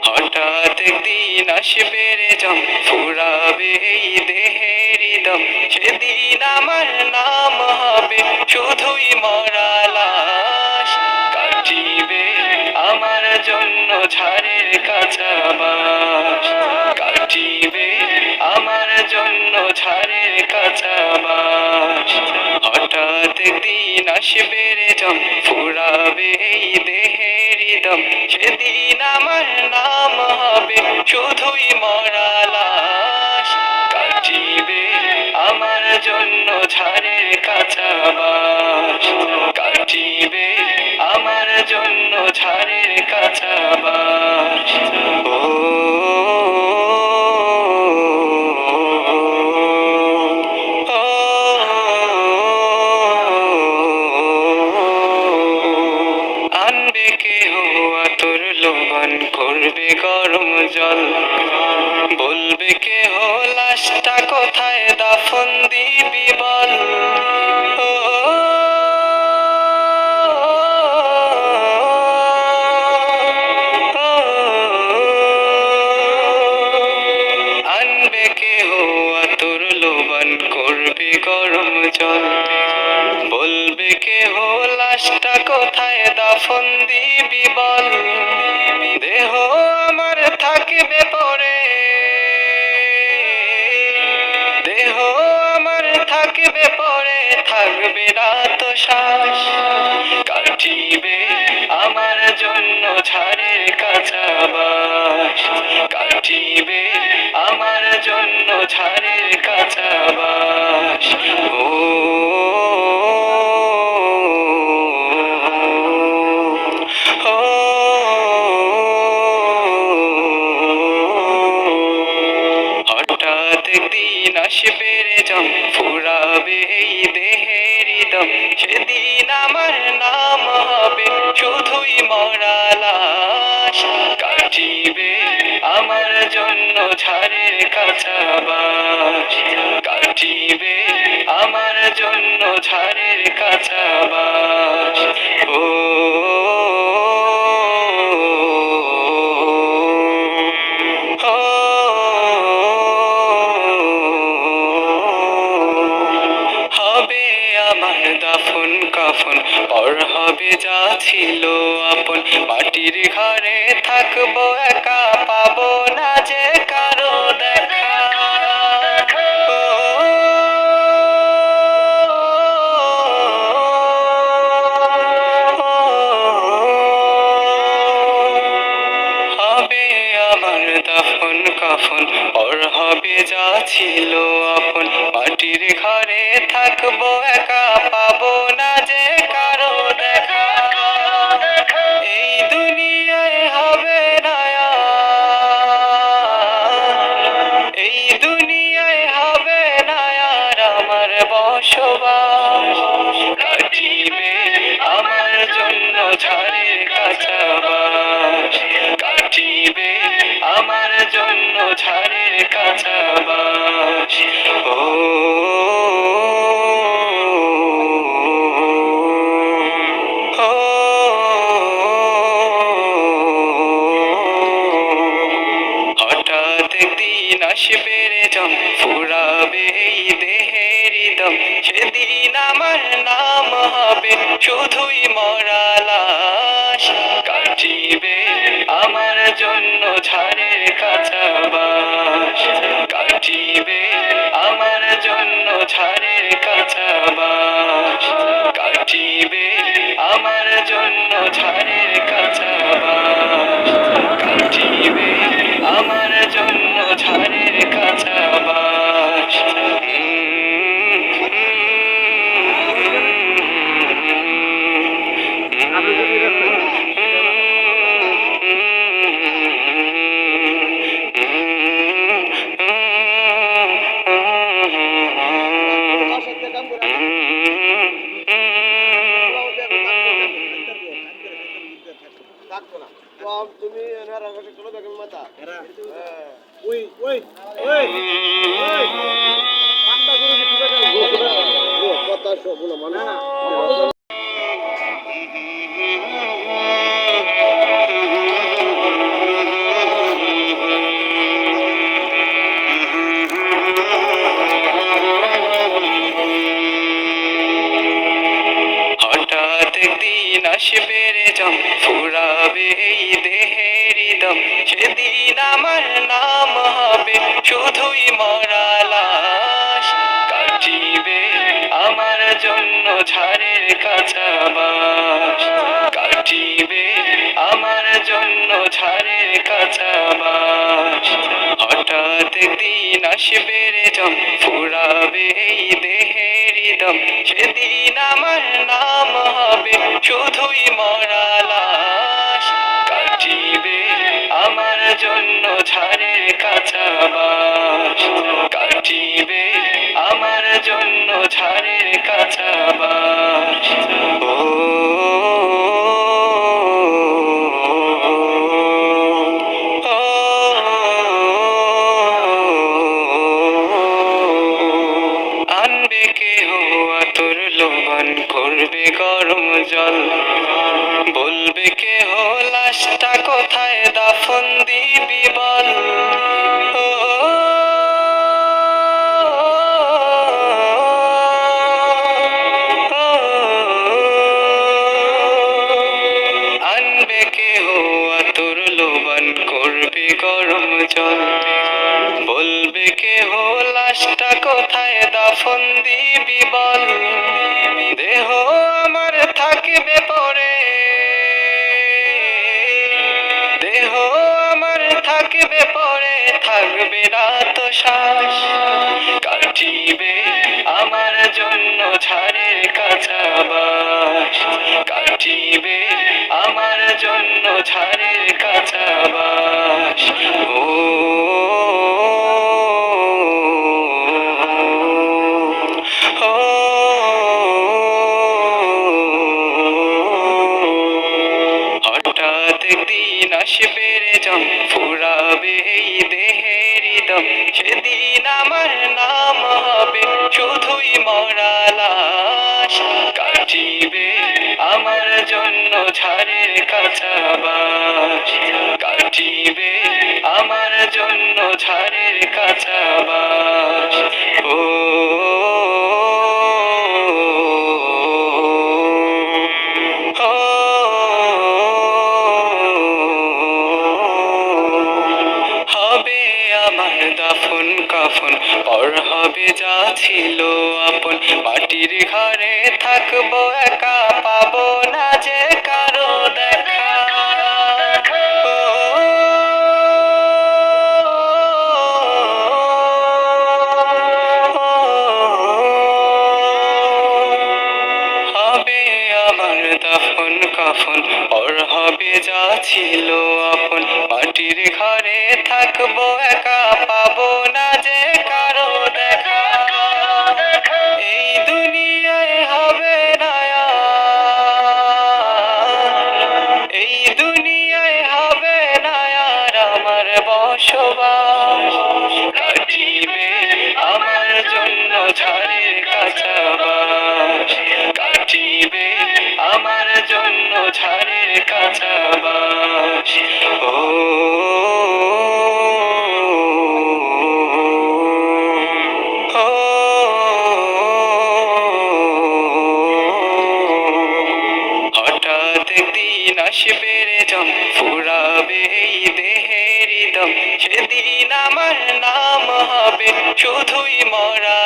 হঠাৎ একদিন আসবে রে জম, ফুরাবে এই দেহের দম, সেদিন আমার নাম হবে শুধুই মরা লাশ। কাটিবে আমার জন্য ঝাড়ের কাঁচা বাঁশ, কাটিবে আমার জন্য ঝাড়ের কাঁচা বাঁশ। হঠাৎ একদিন আসবে রে জম, ফুরাবে এই দেহের দম, সেদিন আমার নাম হবে শুধুই মরা লাশ। কাটিবে আমার জন্য ঝাড়ের কাঁচা বাঁশ, কাটিবে আমার জন্য ঝাড়ের কাঁচা বাঁশ। ও আনবে কেহ আতর লোভন, করবে গরম জল, বলবে কেহ লাশটা কোথায় দাফন দিবি বল। আনবে কেহ আতর লোভন, করবে গরম জল, বলবে কেহ লাশটা কোথায় দাফন দিবি বল। দেহ আমার থাকবে পরে, দেহ আমার থাকবে পরে, থাকবে না তো শ্বাস। কাটিবে আমার জন্য ঝাড়ের কাঁচা বাঁশ, কাটিবে আমার জন্য ঝাড়ের কাঁচা বাঁশ। ও হঠাৎ একদিন আসবে রে জম, ফুরাবে এই দেহের দম, সেদিন আমার নাম হবে শুধুই মরা লাশ। কাটিবে আমার জন্য ঝাড়ের কাঁচা বাঁশ, কাটিবে আমার জন্য ঝাড়ের কাঁচা বাঁশ। ও হবে আমার দাফন কাফন, পর হবে যা ছিল আপন, মাটির ঘরে থাকবো একা, পাবো না যে কারো দেখা। হবে আমার দাফন কাফন, পর হবে যা ছিল আপন, মাটির ঘরে থাকবো একা, পাবো না যে কারো দেখা। এই দুনিয়ায় হবে না আর, এই দুনিয়ায় হবে না আর আমার বসবাস। কাটিবে আমার জন্য ঝাড়ের কাঁচা বাঁশ, কাটিবে আমার জন্য ঝাড়ের কাঁচা বাঁশ। ও হঠাৎ একদিন আসবে রে জম, ফুরাবে এই দেহের দম, সেদিন আমার নাম হবে শুধুই মরা লাশ। কাটিবে আমার জন্য ঝাড়ের কাঁচা বাঁশ, কাটিবে আমার জন্য ঝাড়ের কাঁচা বাঁশ, কাটিবে আমার জন্য ঝাড়ের কাঁচা বাঁশ, কাটিবে আমার জন্য ঝাড়ের কাঁচা বাঁশ। থাকতো না। ওই ওই ওই ওই ঠান্ডা করে ঠিক আছে কথা সব বলো মানে না হঠাৎ একদিন আসবে রে জম ফুরাবে এই দেহের দম সেদিন আমার নাম হবে শুধুই মরা লাশ কাটিবে আমার জন্য ঝাড়ের কাঁচা বাঁশ কাটিবে আমার জন্য ঝাড়ের কাঁচা বাঁশ হঠাৎ একদিন আসবে রে জম ফুরাবে এই দেহের দম সেদিন আমার নাম হবে শুধুই মরা লাশ কাটিবে আমার জন্য ঝাড়ের কাঁচা বাঁশ কাটিবে আমার জন্য ঝাড়ের কাঁচা বাঁশ ও আনবে কেহ আতর লোভন করবে গরম জল বলবে কেহ লাশটা কোথায় দাফন দিবি বল ও, আনবে কেহ আতর লোভন করবে গরম জল বলবে কেহ লাশটা কোথায় দাফন দিবি বল দেহ আমার থাকবে পরে দেহ আমার থাকবে পরে থাকবে না তো শ্বাস কাটিবে আমার জন্য ঝাড়ের কাঁচা বাঁশ কাটিবে আমার জন্য ঝাড়ের কাঁচা বাঁশ ও হঠাৎ একদিন আসবে রে জম ফুরাবে এই দেহের দম সেদিন আমার নাম হবে শুধুই মরা লাশ কাটিবে আমার জন্য ঝাড়ের কাঁচা বাঁশ কাটিবে আমার জন্য ঝাড়ের কাঁচা বাঁশ ও হবে আমার দাফন কাফন পর হবে যা ছিল আপন মাটির ঘরে থাকবো একা পাবো না যে কারো দেখা ও, হবে আমার দাফন কাফন পর হবে যা ছিল আপন মাটির ঘরে থাকবো একা পাবো না যে কারো দেখা এই দুনিয়ায় হবে না এই দুনিয়ায় হবে না আর আমার বসবাস কাটিবে আমার জন্য ঝাড়ের কাঁচা বাঁশ কাটিবে আমার জন্য ঝাড়ের কাঁচা বাঁশ ও হঠাৎ একদিন আসবে রে জম ফুরাবে এই দেহের দম সেদিন আমার নাম হবে শুধুই মরা